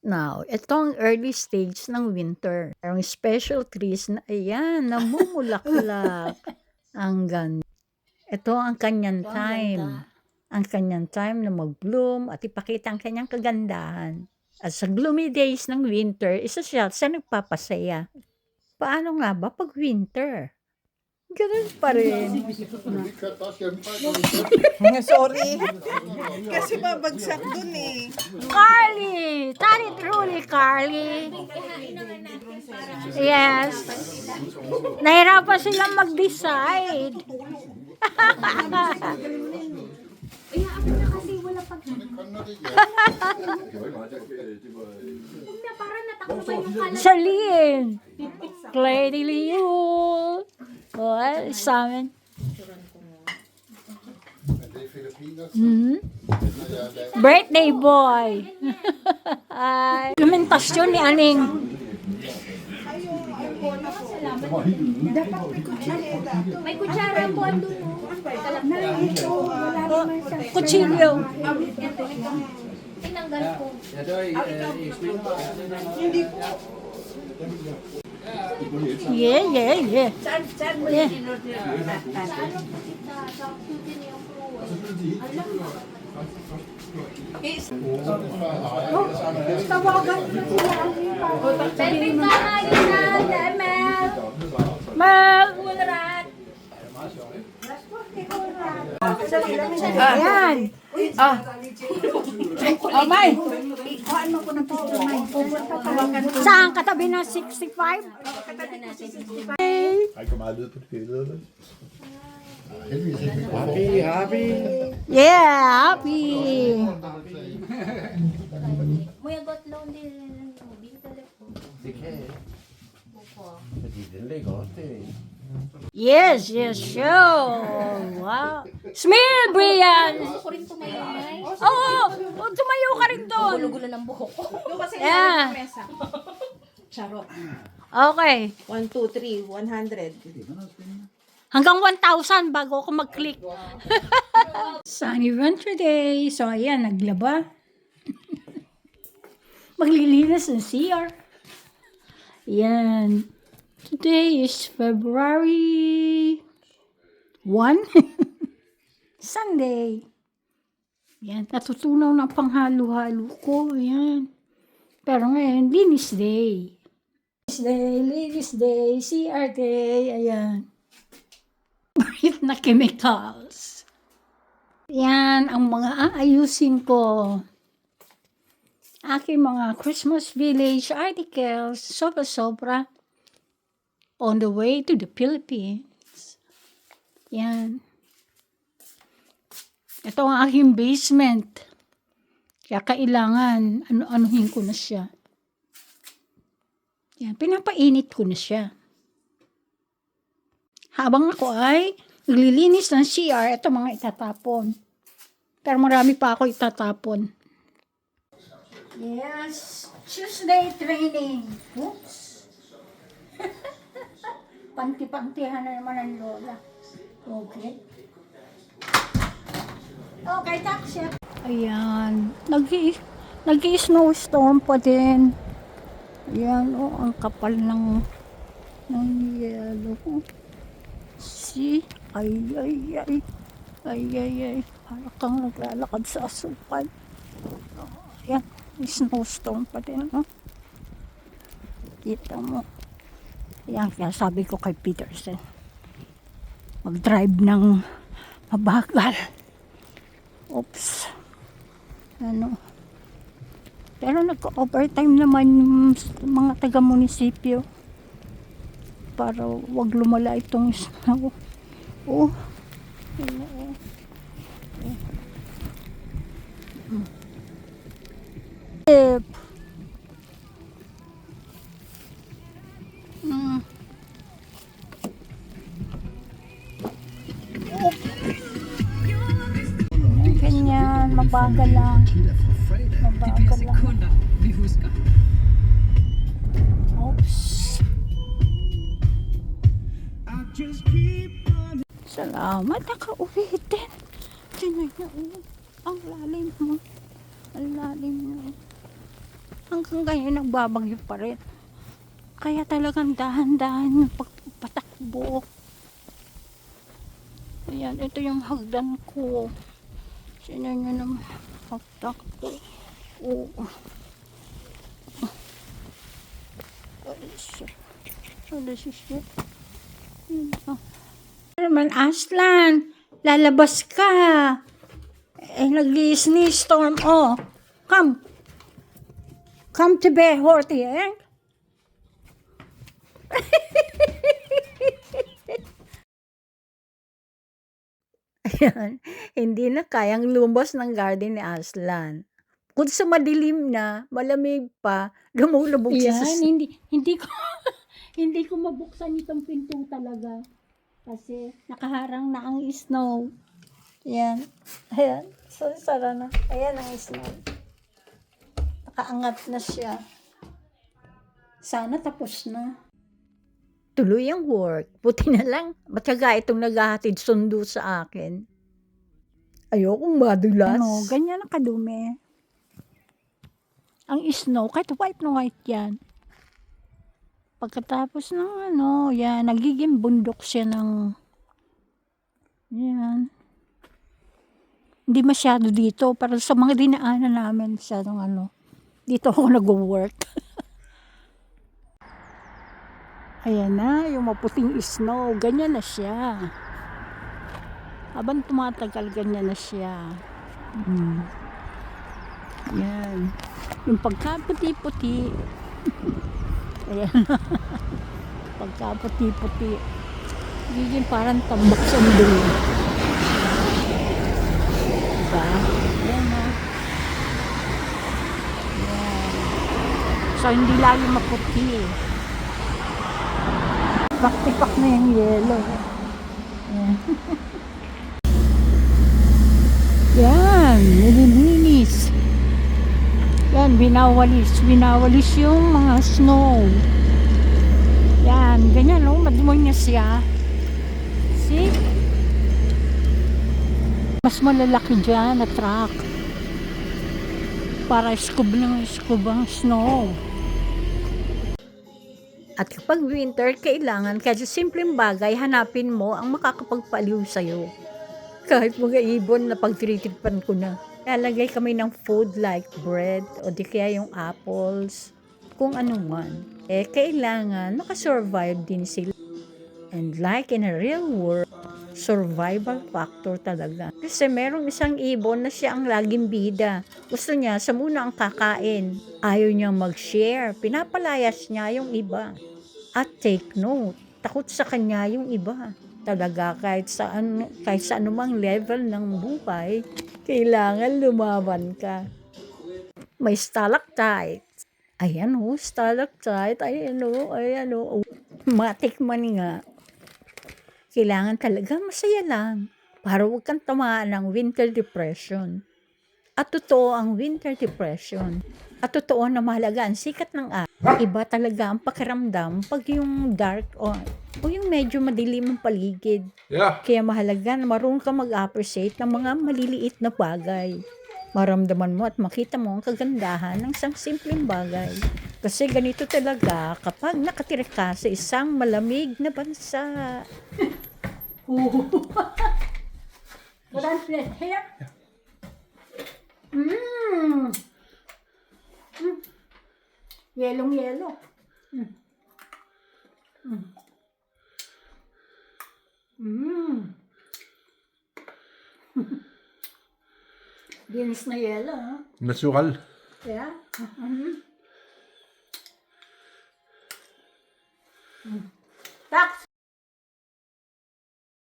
Now, ito ang early stage ng winter. Ang special trees na ayan, namumulaklak. Ang ganda. Ito ang kanyang time. Ang kanyang time na mag-bloom at ipakita ang kanyang kagandahan. At sa gloomy days ng winter, isa siya sa nagpapasaya. Paano nga ba pag winter? Ganun pa rin. Sorry. Kasi babagsak dun eh. Carly! Tani truly, Carly. Yes. Nahirapan silang mag-decide. Charlene! Clay de Leon! Oh, sa amin. Birthday boy! Implementasyon ni Aning. May kutsara po andun. Kutsilyo. Tinanggal ko. Yeah. Yeah. Bendik ka nga yun na, Mel. Mel! Ayan. Oh, May. Saan? Katabi ng 65? Hij komt uit het verkeerde. Happy. Yeah, happy. Må jeg godt låne din mobiltelefon? Det kan jeg ikke. Fordi den ligger også der. Yes, sure. Wow. Smile, Brian. Gusto ko rin tumayo, Nay. Oo, tumayo ka rin doon. Gulo-gulo ng buhok ko. Yeah. Charot. Okay. 1, 2, 3, 100. Hanggang 1,000 bago ako mag-click. Sunny Venture Day. So, ayan, naglaba. Maglilinis ng CR. Ayan. Today is February 1. Sunday. Ayan, natutunaw ng panghalo-halo ko. Ayan. Pero ngayon, Linis Day. Linis Day, CR Day. Ayan. Breathe na chemicals. Yan ang mga aayusin ko. Aking mga Christmas Village articles, sobra-sobra, on the way to the Philippines. Yan. Ito ang aking basement. Kaya kailangan, ano-anuhin ko na siya. Yan, pinapainit ko na siya. Habang ako ay naglilinis ng CR, ito mga itatapon. Pero marami pa ako itatapon. Yes, Tuesday training. Oops. Panti-pantihan na naman ang lola. Okay. Okay, taxi. Ayan, nag-i-snowstorm pa din. Ayan, oh, ang kapal ng yellow. See? Ay. Parang kang naglalakad sa asukal. Oh, ayan. May snowstorm pa din. No? Kita mo. Ayan, kaya sabi ko kay Peterson, mag-drive ng mabagal. Oops. Ano? Pero nag-overtime naman yung mga taga-munisipyo para wag lumala itong snow. Oh. Ganyan, mabagal lang. Oops. Salamat, nakauwi din. Tingnan niyo, ang lalim mo. Ang lalim mo. Hanggang ngayon nagbabagyo pa rin. Kaya talagang dahan-dahan yung pagpatakbo. Ayan, ito yung hagdan ko. Sino nyo naman pagtakbo. Oh. What is it? What is it? Naman, Aslan, lalabas ka. Eh, nag-sneeze storm. Oh, come. Come to bed, Horty, eh? Ayan, hindi na kayang lumabas ng garden ni Aslan. Kung sa madilim na, malamig pa, lumulubog siya sa hindi ko hindi ko mabuksan itong pinto talaga kasi nakaharang na ang snow. Ayan. Ayan. So, sara na. Ayan ang snow. Nakaangat na siya. Sana tapos na. Tuloy ang work. Buti na lang. Matyaga itong naghahatid sundo sa akin. Ayokong madulas. Ano, ganyan ang kadumi. Ang snow, kahit white na white yan. Pagkatapos ng ano, yan, nagiging bundok siya ng, yan. Hindi masyado dito, para sa mga dinaanan namin sa ano, dito ako nag-work. Ayan na, yung maputing snow, ganyan na siya. Habang tumatagal, ganyan na siya. Yan. Yung pagkaputi-puti. Ayan. Pagkaputi-puti. Giging parang tambak sa mundo. Diba? Ayan na. Ayan. So, hindi lalo maputi. Tipak-tipak na yung yellow. Ayan. Yan, nililinis. Yan, binawalis yung mga snow. Yan, ganyan, no? Madmoy niya siya. See? Mas malalaki dyan na truck. Para scoop ang snow. At kapag winter, kailangan kasi simpleng bagay, hanapin mo ang makakapagpaliw sa'yo. Kahit mga ibon na pagtiritripan ko na. Lalagay kami ng food like bread o di kaya yung apples, kung ano man. Eh, kailangan makasurvive din sila. And like in a real world, survival factor talaga. Kasi merong isang ibon na siya ang laging bida. Gusto niya sa muna ang kakain. Ayaw niyang mag-share. Pinapalayas niya yung iba. At take note, takot sa kanya yung iba. Talaga kahit sa anumang level ng buhay, kailangan lumaban ka. May stalactite. Ayan o, stalactite. Ayan o. Matikman nga. Kailangan talaga masaya lang para huwag kang tamaan ng winter depression. At totoo ang winter depression. At totoo na mahalaga ang sikat ng araw. Iba talaga ang pakiramdam pag yung dark o yung medyo madilim ang paligid. Yeah. Kaya mahalaga na marunong ka mag-appreciate ng mga maliliit na bagay. Maramdaman mo at makita mo ang kagandahan ng isang simpleng bagay. Kasi ganito talaga kapag nakatira ka sa isang malamig na bansa. Wala na here. Yellow. Dinis na yellow, ha? Natural. Yeah. Tax.